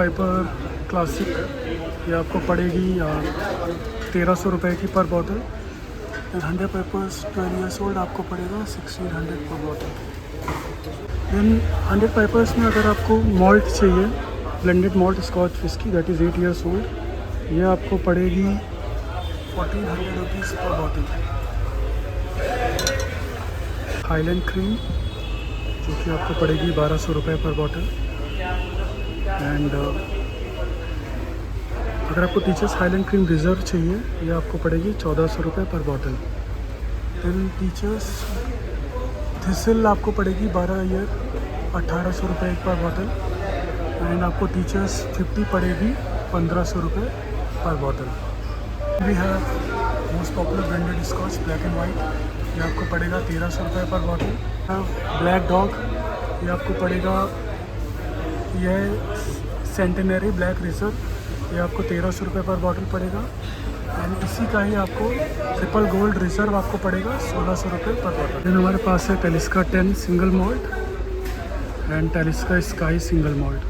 Piper classic, ये आपको पड़ेगी 1300 रुपये की पर bottle. And 100 pipers 12 years old आपको पड़ेगा 1600 पर बॉटल। देन 100 पाइपर्स में अगर आपको मॉल्ट चाहिए, blended malt scotch whisky that is 8 years old, ये आपको पड़ेगी 1400 रुपीज़ पर बॉटल। हाईलैंड क्रीम जो कि आपको पड़ेगी 1200 रुपये पर बॉटल। एंड अगर आपको टीचर्स हाईलैंड क्रीम रिजर्व चाहिए, ये आपको पड़ेगी 1400 रुपये पर बॉटल। देन टीचर्स थिसिल आपको पड़ेगी 12 ईयर 1800 रुपये पर बॉटल। एंड आपको टीचर्स 50 पड़ेगी 1500 रुपये पर bottle. We have most popular branded scotch black and white, ये आपको पड़ेगा 1300 रुपये पर बॉटल। ब्लैक डॉग, ये आपको पड़ेगा, यह सेंटेनरी ब्लैक रिजर्व, ये आपको 1300 रुपये पर बॉटल पड़ेगा। एंड इसी का ही आपको ट्रिपल गोल्ड रिजर्व आपको पड़ेगा 1600 रुपये पर बॉटल। देन हमारे पास है Talisker 10 single malt and Talisker Skye single malt.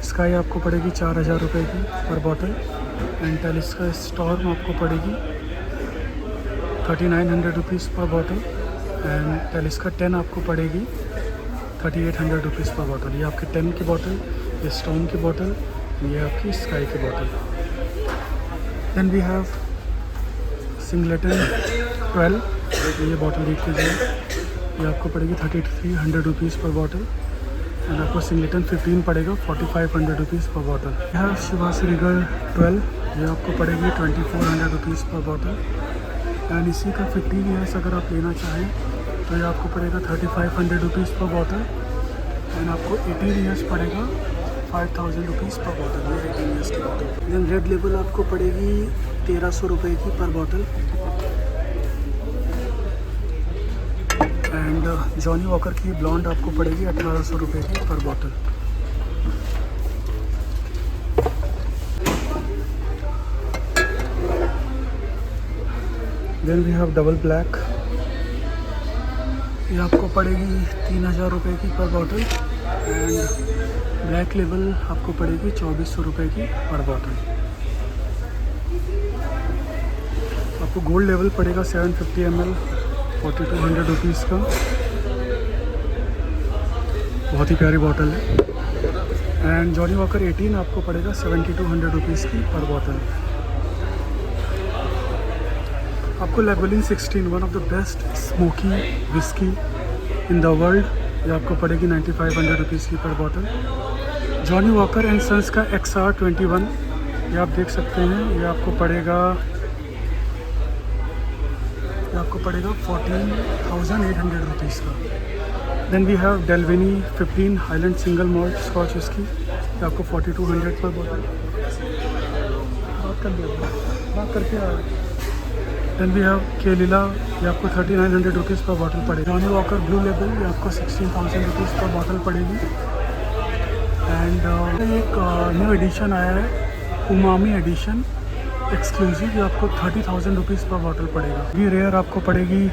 Skye आपको पड़ेगी 4000 रुपये की पर बॉटल। एंड टेलिस्का स्टॉर्म आपको पड़ेगी 3900 रुपीज़ पर बॉटल। एंड टेलिस्का 10 आपको पड़ेगी 3800 रुपीज़ पर बॉटल। ये आपकी 10 की बॉटल, ये स्टॉर्म की बॉटल, ये आपकी स्काई की bottle. Then we have Singleton 12, ये बॉटल देख लीजिए, ये आपको पड़ेगी 3300 रुपीज़ पर बॉटल। एंड आपको सिंगलेटन 15 पड़ेगा 4500 रुपीज़ पर बॉटल। यह शिवासी रिगर 12, ये आपको पड़ेगी 2400 रुपीज़ पर बॉटल। एंड इसी का 15 ईयर्स अगर आप लेना चाहें तो ये आपको पड़ेगा 3500 रुपीज़ पर बॉटल। एंड आपको 18 ईयर्स पड़ेगा 5000 रुपीज़ पर बॉटल, ये 18 ईयर्स की बॉटल। देन रेड लेबल आपको पड़ेगी 1300 रुपये की पर बॉटल। एंड जॉनी वॉकर की ब्लॉन्ड आपको पड़ेगी 1800 रुपये की पर bottle. Then we have double black, ये आपको पड़ेगी 3000 रुपये की पर बॉटल। एंड ब्लैक लेबल आपको पड़ेगी 2400 रुपये की पर बॉटल। आपको गोल्ड लेवल पड़ेगा 750 ml 4200 रुपीज़ का, बहुत ही प्यारी बॉटल है। एंड जॉनी वॉकर 18 आपको पड़ेगा 7200 रुपीज़ की पर बॉटल। आपको Lagavulin 16, one of the best smoky whisky in the world, ये आपको पड़ेगी 9500 रुपीज़ की पर bottle. Johnnie Walker and Sons का XR 21, ये आप देख सकते हैं, ये आपको पड़ेगा 14,800 रुपीज़ का। Then we have Dalwhinnie 15 highland single malt scotch whisky, ये आपको 4200 पर बॉटल। बात करके आ रहे। देन वी हैव केलिला, ये आपको 3900 रुपीज़ पर बॉटल पड़ेगा। जॉनी वॉकर ब्लू लेबल, ये आपको 16,000 रुपीज़ पर बॉटल पड़ेगी। एंड एक न्यू एडिशन आया है, उमामी एडिशन एक्सक्लूसिव, ये आपको 30,000 रुपीज़ पर बॉटल पड़ेगा। ये रेयर आपको पड़ेगी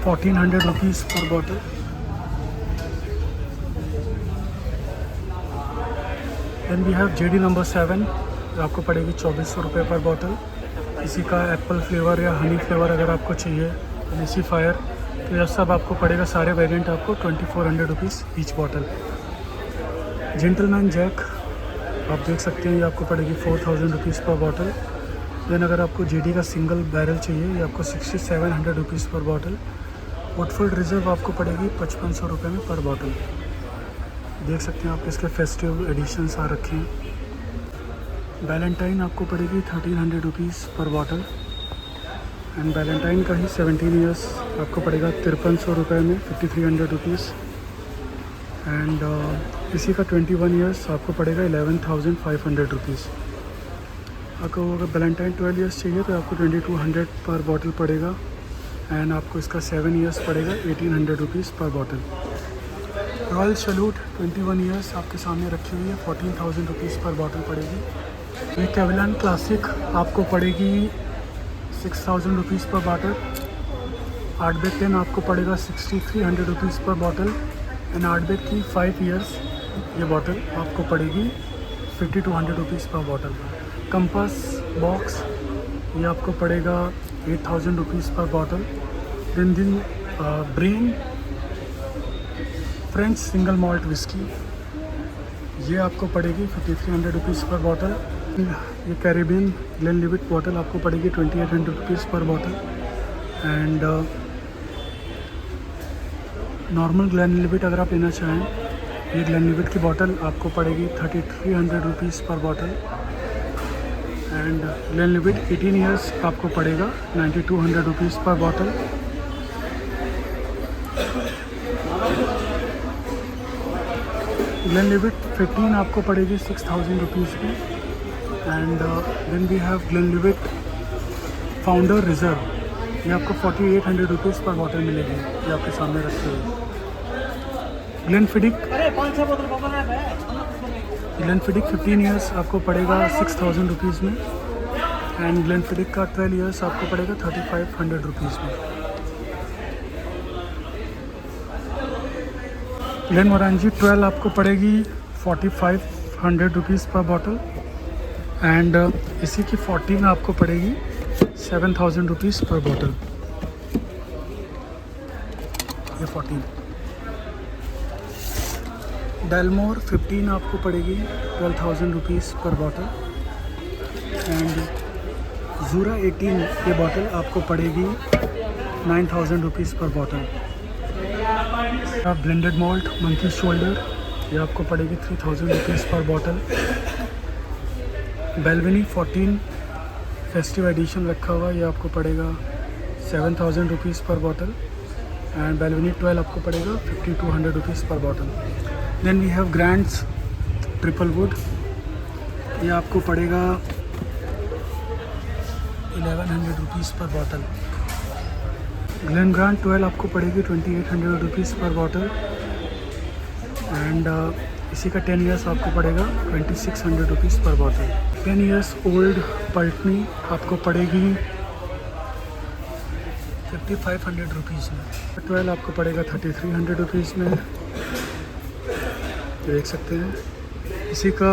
1400 रुपीज़ पर bottle. Then we have JD number 7, आपको पड़ेगी 2400 रुपये पर बॉटल। इसी का एप्पल फ्लेवर या हनी फ्लेवर अगर आपको चाहिए, देसी फायर, तो यह सब आपको पड़ेगा, सारे वेरिएंट आपको 2400 rupees each bottle. Gentleman Jack आप देख सकते हैं, ये आपको पड़ेगी 4000 रुपीज़ पर बॉटल। देन अगर आपको JD का सिंगल बैरल चाहिए, ये आपको 6700 रुपीज़ पर बॉटल। वुडफोर्ड रिजर्व आपको पड़ेगी 5500 रुपये में पर बॉटल। देख सकते हैं आप इसके फेस्टिव एडिशंस आ रखे हैं। वैलेंटाइन आपको पड़ेगी 1300 रुपीज़ पर बॉटल। एंड वैलेंटाइन का ही 17 ईयर्स आपको पड़ेगा 5300 रुपये में 5300 रुपीज़। एंड इसी का 21 ईयर्स आपको पड़ेगा 11,500 रुपीज़। आपको अगर वैलेंटाइन 12 ईयर्स चाहिए तो आपको 2200 पर बॉटल पड़ेगा। एंड आपको इसका 7 ईयर्स पड़ेगा 1800 रुपीज़ पर बॉटल। रॉयल सैल्यूट 21 ईयर्स आपके सामने रखी हुई है, 14,000 रुपीज़ पर बॉटल पड़ेगी। ये कैवलान क्लासिक आपको पड़ेगी 6000 रुपीज़ पर बॉटल। आर्टबेक 10 आपको पड़ेगा 6300 रुपीज़ पर बॉटल। एंड आर्टबेक की 5 ईयर्स ये बॉटल आपको पड़ेगी 50 to 100 रुपीज़ पर बॉटल। कंपास बॉक्स ये आपको पड़ेगा 8000 रुपीज़ पर बॉटल। दिन brain French single malt whisky ये आपको पड़ेगी 5300 रुपीज़ पर बॉटल। ये कैरेबियन ग्लेनलिविट बॉटल आपको पड़ेगी 2800 रुपीज़ पर बॉटल। एंड नॉर्मल ग्लेनलिविट अगर आप लेना चाहें, ये ग्लेनलिविट की बॉटल आपको पड़ेगी 3300 रुपीज़ पर बॉटल। एंड ग्लेनलिविट 18 ईयर्स आपको पड़ेगा 9200 रुपीज़ पर बॉटल। ग्लेनलिविट 15 आपको पड़ेगी 6000 रुपीज़ की। And then we have Glenlivet founder reserve ये आपको 4800 रुपीज़ पर बॉटल मिलेगी। ये आपके सामने रखी हुई ग्लेनफिडिक 15 ईयर्स आपको पड़ेगा 6000 रुपीज़ में। एंड ग्लेनफिडिक का 12 ईयर्स आपको पड़ेगा 3500 रुपीज़ में। ग्लेनमोरंजी 12 आपको पड़ेगी 4500 रुपीज़ पर बॉटल। एंड इसी की 14 आपको पड़ेगी 7000 रुपीज़ पर बॉटल। ये 14 डेलमोर 15 आपको पड़ेगी 12000 रुपीज़ पर बॉटल। एंड ज़ूरा 18 ये बॉटल आपको पड़ेगी 9000 रुपीज़ पर bottle. Blended malt monkey shoulder ये आपको पड़ेगी 3000 रुपीज़ पर बॉटल। बेलविनी 14 फेस्टिव एडिशन रखा हुआ ये आपको पड़ेगा 7000 रुपीज़ पर बॉटल। एंड बेलविनी 12 आपको पड़ेगा 5200 रुपीज़ पर bottle. Then we have Grant's triple wood ये आपको पड़ेगा 1100 रुपीज़ पर बॉटल। ग्लेन ग्रांड 12 आपको पड़ेगी 2800 रुपीज़ पर बॉटल। एंड इसी का 10 ईयर्स आपको पड़ेगा 2600 रुपीज़ पर बॉटल। 10 ईयर्स ओल्ड पल्टनी आपको पड़ेगी 5500 रुपीज़ में। 12 आपको पड़ेगा 3300 रुपीज़ में, देख सकते हैं। इसी का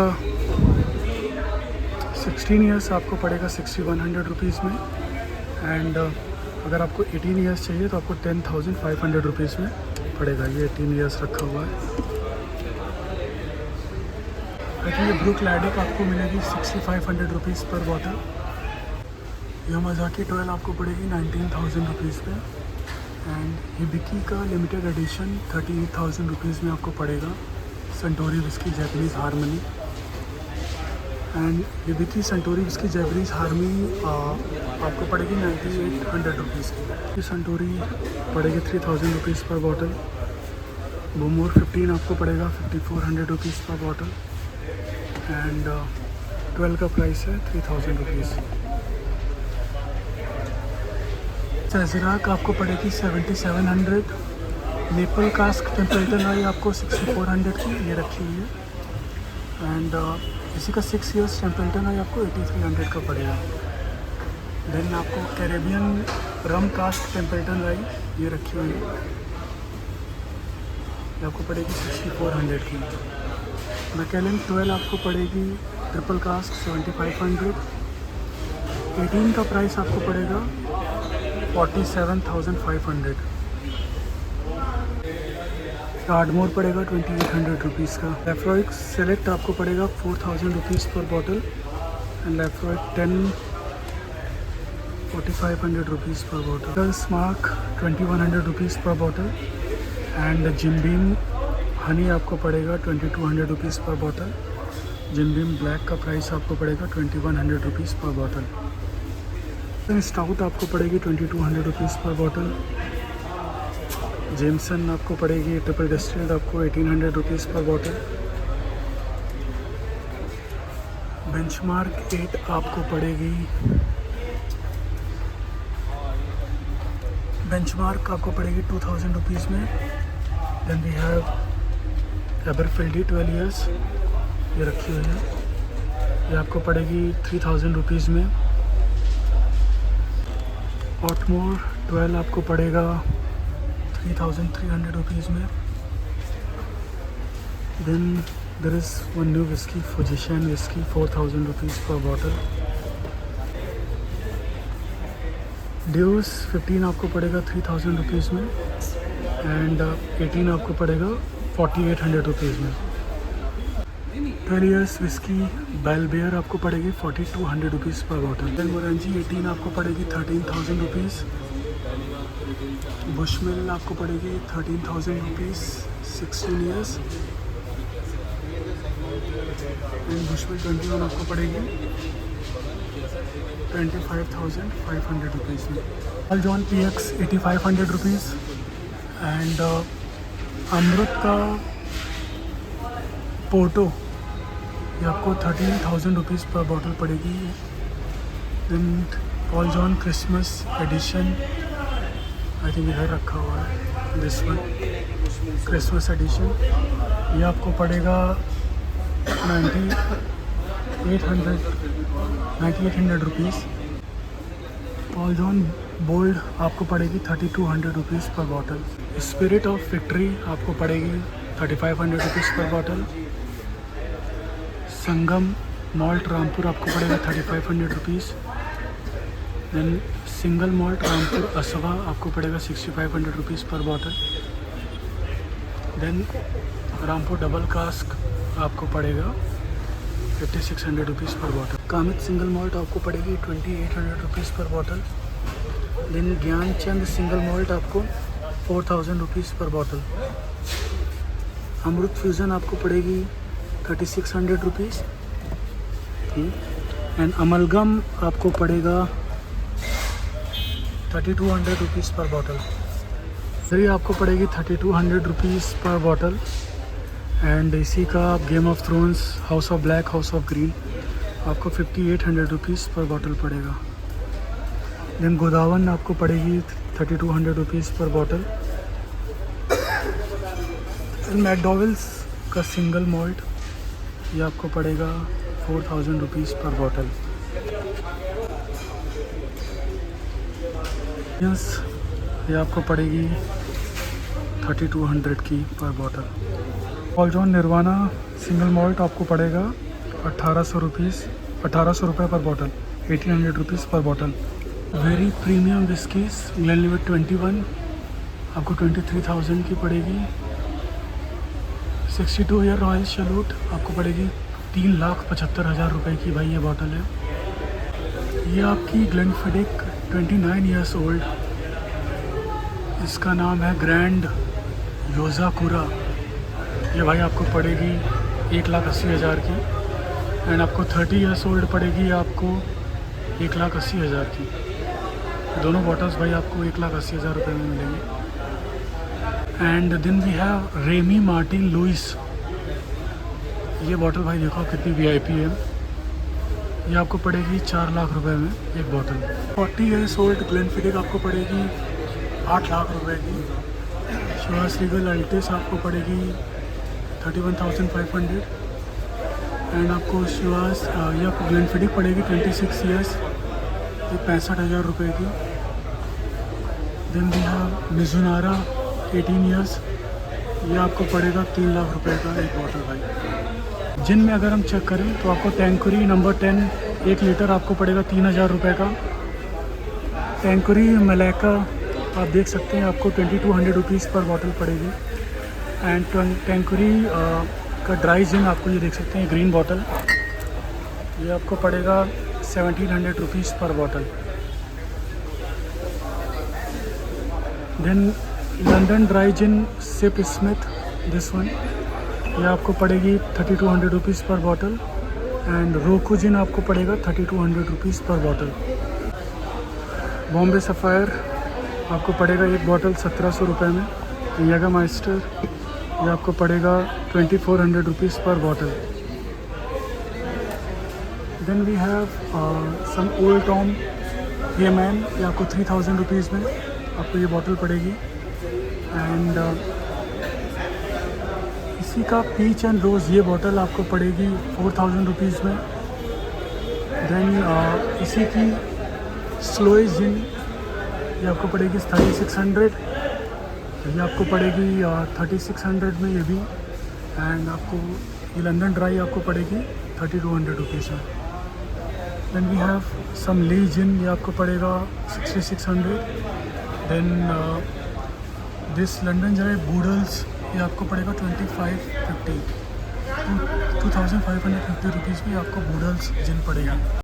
16 ईयर्स आपको पड़ेगा 6100 रुपीज़ में। एंड अगर आपको 18 ईयर्स चाहिए तो आपको 10500 रुपीज़ में पड़ेगा। ये 18 ईयर्स रखा हुआ है। लेकिन ये ब्रुक लैडिक आपको मिलेगी 6500 रुपीज़ पर बॉटल। यामाज़ाकी 12 आपको पड़ेगी 19000 रुपीज़ पे। एंड हिबिकी का लिमिटेड एडिशन 38,000 रुपीज़ में आपको पड़ेगा। संटोरी whisky Japanese harmony. And Hibiki संटोरी whisky Japanese harmony आपको पड़ेगी 9800 रुपीज़ की। ये संटोरी पड़ेगी 3000 रुपीज़ पर बॉटल। बोमोर 15 आपको पड़ेगा 5400 रुपीज़ पर बॉटल। एंड 12 का प्राइस है 3000 रुपीज़। सैज़राक आपको पड़ेगी 7700। मेपल कास्क टेम्परेचर आई आपको 6400 की ये रखी हुई है। एंड इसी का 6 ईयर्स टेम्परेचर आई आपको 8300 का पड़ेगा। देन आपको Caribbean rum cask temperature I ये रखी हुई है, ये आपको पड़ेगी 6400 की। मैकेलन 12 आपको पड़ेगी ट्रिपल कास्क 7500। 18 का प्राइस आपको पड़ेगा 47,500। आर्डमोर पड़ेगा 2800 रुपीज़ का। लेफ्रॉइड सेलेक्ट आपको पड़ेगा 4000 रुपीज़ पर बॉटल। एंड लेफ्रॉइड 10 4500 रुपीज़ पर बॉटल। स्मार्क 2100 रुपीज़ पर bottle. And gym beam Honey आपको पड़ेगा 2200 रुपीज़ पर बॉटल। जिम बीम ब्लैक का प्राइस आपको पड़ेगा 2100 रुपीज़ पर बॉटल। स्टाउट आपको पड़ेगी 2200 रुपीज़ पर बॉटल। जेमसन आपको पड़ेगी ट्रिपल डिस्टिल्ड आपको 1800 रुपीज़ पर बॉटल। बेंचमार्क 8 आपको पड़ेगी बेंचमार्क आपको पड़ेगी 2000 रुपीज़ में। देन वी हैव एबरफील्डी 12 ईयर्स ये रखी हुई है, ये आपको पड़ेगी 3000 रुपीज़ में। ऑटमोर 12 आपको पड़ेगा 3300 रुपीज़ में। Then there is one new whisky Fujisan whisky 4000 rupees पर बॉटल। ड्यूस 15 आपको पड़ेगा 3000 रुपीज़ में एंड 18 आपको पड़ेगा 4800 रुपीज़ में। 12 इयर्स विस्की बेल बियर आपको पड़ेगी 4200 रुपीज़ पर बॉटल। देन मोरंजी 18 आपको पड़ेगी 13,000 रुपीज़। बुशमिल आपको पड़ेगी 13,000 रुपीज़ 16 इयर्स। एंड बुशमिल 21 आपको पड़ेगी 25,500 रुपीज़ में। Paul John PX 8500 rupees and Amrut का पोर्टो ये आपको 13,000 रुपीज़ पर बॉटल पड़ेगी। Then Paul John Christmas edition I think इधर रखा हुआ है, दिस वन क्रिसमस एडिशन, ये आपको पड़ेगा 9800 रुपीज़। पॉल जॉन बोल्ड आपको पड़ेगी 3200 रुपीज़ पर बॉटल। स्पिरिट ऑफ विक्ट्री आपको पड़ेगी 3500 रुपीज़ पर बॉटल। संगम मॉल्ट रामपुर आपको पड़ेगा 3500 rupees. Then single malt Rampur Asava आपको पड़ेगा 6500 रुपीज़ पर bottle. Then Rampur double cask आपको पड़ेगा 5600 रुपीज़ पर बॉटल। कामित सिंगल मॉल्ट आपको पड़ेगी 2800 रुपीज़ पर बॉटल। देन ज्ञानचंद सिंगल मॉल्ट आपको 4000 रुपीज़ पर बॉटल। अमृत फ्यूज़न आपको पड़ेगी 3600 रुपीज़ एंड अमलगम आपको पड़ेगा 3200 रुपीज़ पर बॉटल। सरी आपको पड़ेगी 3200 रुपीज़ पर बॉटल। एंड इसी का game of thrones house of black house of green आपको 5800 रुपीज़ पर बॉटल पड़ेगा। देन गोदावन आपको पड़ेगी 3200 रुपीज़ पर बॉटल। मैकडॉवेल्स का सिंगल मॉल्ट ये आपको पड़ेगा 4000 रुपीज़ पर बॉटल। ये आपको पड़ेगी 3200 की पर bottle. Paul John Nirvana single malt आपको पड़ेगा 1800 रुपये पर बॉटल, 1800 रुपीज़ पर bottle. Very premium whiskies Glenlivet 21 आपको 23,000 की पड़ेगी। 62 ईयर रॉयल सैल्यूट आपको पड़ेगी 3,75,000 रुपये की भाई ये बॉटल है। ये आपकी ग्लेनफिडिक 29 ईयर्स ओल्ड, इसका नाम है ग्रैंड योजाकुरा, ये भाई आपको पड़ेगी 1,80,000 की। एंड आपको 30 ईयर्स ओल्ड पड़ेगी आपको 1,80,000 की। दोनों बॉटल्स भाई आपको 1,80,000 रुपये में मिलेंगे। And then we have Remy Martin Louis, ये बॉटल भाई देखो कितनी VIP है, ये आपको पड़ेगी 4 लाख रुपए में एक बॉटल। 40 ईयर्स ओल्ड ग्लेनफिडिक आपको पड़ेगी 8 लाख रुपए की। शिवास रीगल अल्टिस आपको पड़ेगी 31,500। एंड आपको शिवास ये आपको ग्लेनफिडिक पड़ेगी 26 ईयर्स, ये 65,000 रुपये की। देन वी हैव मिजुनारा 18 ईयर्स, ये आपको पड़ेगा 3 लाख रुपए का एक बॉटल भाई। जिन में अगर हम चेक करें तो आपको टैंकुरी नंबर 10 1 लीटर आपको पड़ेगा 3,000 रुपये का। टैंकुरी मलैका आप देख सकते हैं आपको 2200 रुपीज़ पर बॉटल पड़ेगी। एंड टैंकुरी का ड्राई जिन आपको ये देख सकते हैं ग्रीन बॉटल, ये आपको पड़ेगा 1700 रुपीज़ पर bottle. Then London dry gin Sipsmith this one, ये आपको पड़ेगी 3200 रुपीज़ पर बॉटल। एंड रोकू जिन आपको पड़ेगा 3200 रुपीज़ पर बॉटल। बॉम्बे सफ़ायर आपको पड़ेगा एक बॉटल 1700 रुपये में। यगा माइस्टर ये आपको पड़ेगा 2400 रुपीज़ पर bottle. Then we have some old Tom ये मैन, ये आपको 3000 रुपीज़ में आपको ये बॉटल पड़ेगी। एंड इसी का पीच एंड रोज़ ये बॉटल आपको पड़ेगी 4000 रुपीज़ में। देन इसी की स्लोइस जिन ये आपको पड़ेगी 3600, ये आपको पड़ेगी 3600 में ये भी। एंड आपको ये लंदन ड्राई आपको पड़ेगी 3200 रुपीज़ में। देन वी हैव सम ली जिन, ये आपको पड़ेगा 6600। देन दिस लंदन ड्राई बूडल्स, ये आपको पड़ेगा 2550 रुपीज़ में आपको बूडल्स जिन पड़ेगा।